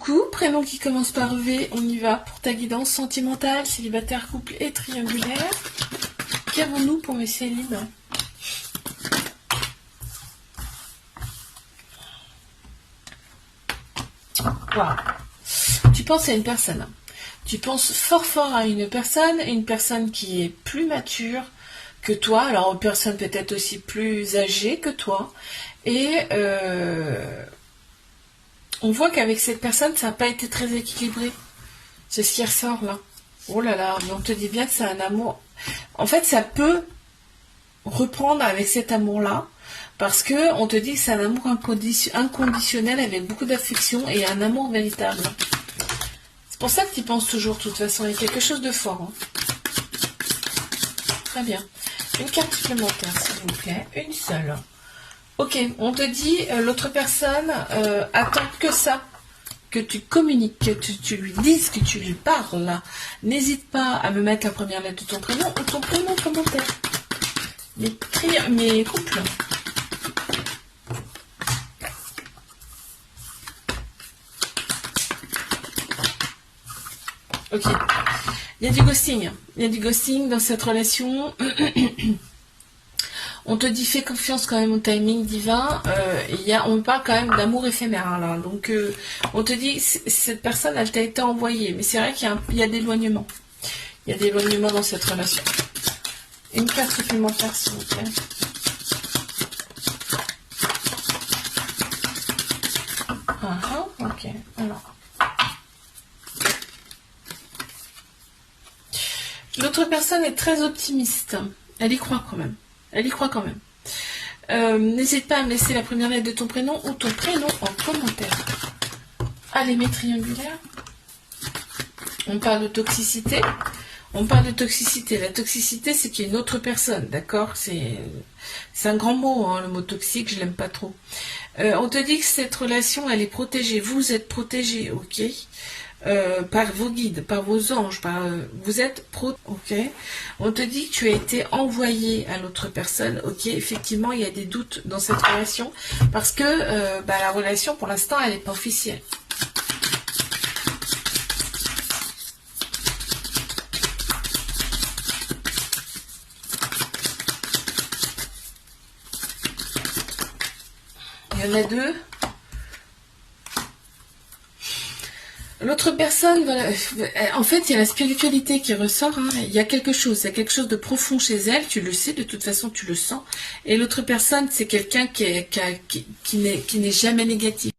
Coucou, prénom qui commence par V, on y va pour ta guidance sentimentale, célibataire, couple et triangulaire. Qu'avons-nous pour mes célibes? Wow. Tu penses à une personne. Tu penses fort à une personne qui est plus mature que toi, alors une personne peut-être aussi plus âgée que toi, et on voit qu'avec cette personne, ça n'a pas été très équilibré. C'est ce qui ressort là. Oh là là, mais on te dit bien que c'est un amour. En fait, ça peut reprendre avec cet amour-là, parce que on te dit que c'est un amour inconditionnel avec beaucoup d'affection et un amour véritable. C'est pour ça que tu y penses toujours, de toute façon. Il y a quelque chose de fort. Hein. Très bien. Une carte supplémentaire, s'il vous plaît. Une seule. Ok, on te dit, l'autre personne attend que ça, que tu communiques, que tu lui dises, que tu lui parles. N'hésite pas à me mettre la première lettre de ton prénom ou ton prénom en commentaire. Mes couples. Ok, il y a du ghosting. Il y a du ghosting dans cette relation. On te dit fais confiance quand même au timing divin. On parle quand même d'amour éphémère là. Donc on te dit cette personne elle t'a été envoyée, mais c'est vrai qu'il y a d'éloignement. Il y a d'éloignement dans cette relation. Une carte supplémentaire s'il vous plaît. Ok. Alors. L'autre personne est très optimiste. Elle y croit quand même. N'hésite pas à me laisser la première lettre de ton prénom ou ton prénom en commentaire. Allez, mes triangulaires. On parle de toxicité. La toxicité, c'est qu'il y a une autre personne, d'accord? C'est un grand mot, hein, le mot toxique, je l'aime pas trop. On te dit que cette relation, elle est protégée. Vous êtes protégé, ok? Par vos guides, par vos anges, vous êtes ok. On te dit que tu as été envoyé à l'autre personne, ok. Effectivement, il y a des doutes dans cette relation parce que la relation, pour l'instant, elle n'est pas officielle. Il y en a deux. L'autre personne, voilà, en fait, il y a la spiritualité qui ressort. Hein, il y a quelque chose de profond chez elle. Tu le sais, de toute façon, tu le sens. Et l'autre personne, c'est quelqu'un qui n'est jamais négatif.